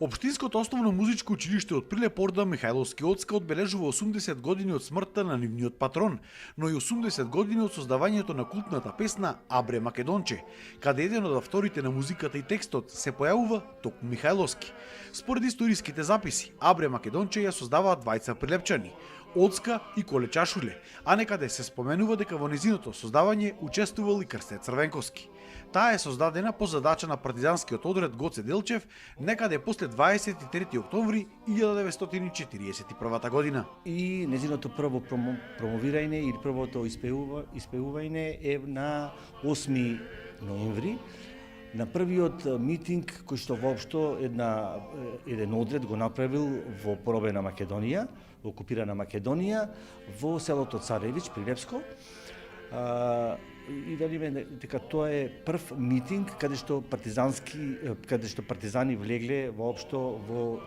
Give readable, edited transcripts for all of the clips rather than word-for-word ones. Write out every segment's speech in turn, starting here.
Општинското основно музичко училиште од Прилеп Орда Михајловски Оцка одбележува 80 години од смртта на нивниот патрон, но и 80 години од создавањето на култната песна Абре Македонче, каде еден од авторите на музиката и текстот се појавува токму Михајловски. Според историските записи, Абре Македонче ја создаваат двајца прилепчани – Оцка и Коле Чашуле, а некаде се споменува дека во незиното создавање учествувал и Крсте Црвенковски. Таа е создадена по задача на партизанскиот одред Гоце Делчев некаде после 23 октомври 1941 година. И незиното прво промовирање или првото испеување е на 8 ноември, на првиот митинг кој што воопшто еден одред го направил во поробена Македонија, во окупирана Македонија, во селото Царевич, Прилепско. И велиме дека тоа е прв митинг каде што партизани влегле воопшто во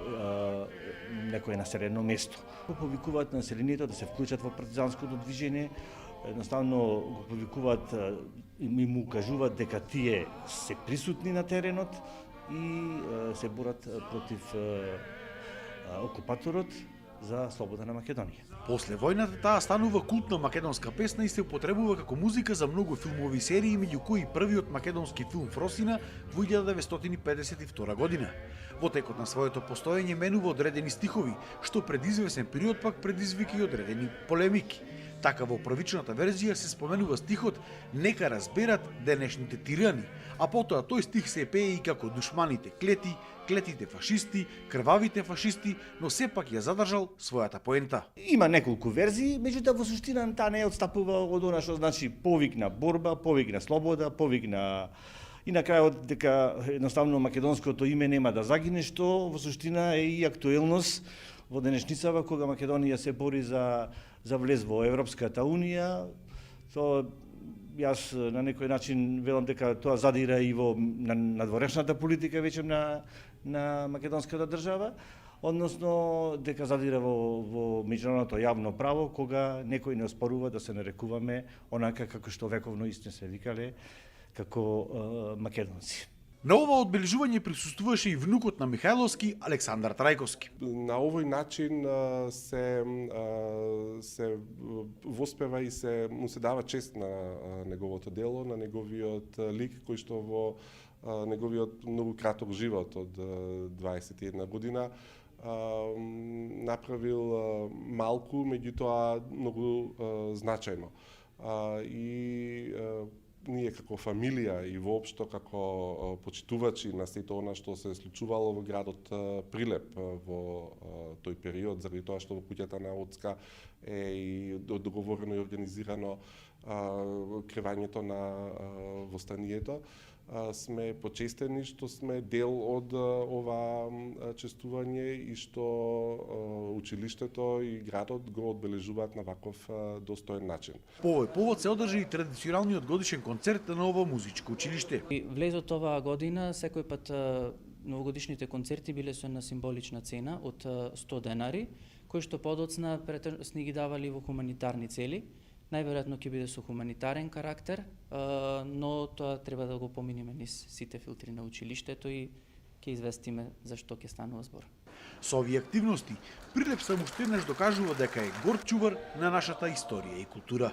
некое населено место. Повикуваат населението да се вклучат во партизанското движење, едноставно го повикуваат и му кажуваат дека тие се присутни на теренот и се борат против окупаторот за слобода на Македонија. После војната таа станува култна македонска песна и се употребува како музика за многу филмови серии, меѓу кои првиот македонски филм Фросина во 1952 година. Во текот на своето постоење менува одредени стихови, што пред извесен период пак предизвика и одредени полемики. Така во првичната верзија се споменува стихот "Нека разберат денешните тирани", а потоа тој стих се пее и како душманите клети, клетите фашисти, крвавите фашисти, но сепак ја задржал својата поента. Има неколку верзии, меѓутоа во суштина таа не отстапува од она што значи повик на борба, повик на слобода, повик на и на крајот дека едноставно македонското име нема да загине, што во суштина е и актуелност во денешницава кога Македонија се бори за влез во Европската Унија. Тоа јас на некој начин велам дека тоа задира и во надворешната политика веќе на македонската држава, односно дека задира во меѓународното јавно право кога некој не оспорува да се нарекуваме онака како што вековно истина се викале како македонци. На ова одбележување присуствуваше и внукот на Михајловски, Александар Трајковски. На овој начин се воспева и му се дава чест на неговото дело, на неговиот лик кој што во неговиот многу краток живот од 21 година направил малку, меѓутоа многу значајно. И ние како фамилија и воопшто како почитувачи на сето она што се случувало во градот Прилеп во тој период, заради тоа што во куќата на Оцка е и договорено и организирано кревањето на востанието, сме почестени што сме дел од ова честување и што училиштето и градот го одбележуваат на ваков достоен начин. По овој повод се одржи и традиционалниот годишен концерт на ова музичко училиште. Влезот оваа година секој пат новогодишните концерти биле со една символична цена од 100 денари, кои што подоцна сни ги давали во хуманитарни цели. Најверојатно ќе биде со хуманитарен карактер, но тоа треба да го поминеме низ сите филтри на училиштето и ќе известиме за што ќе станува збор. Со овие активности, Прилеп само уште еднаш докажува дека е горд чувар на нашата историја и култура.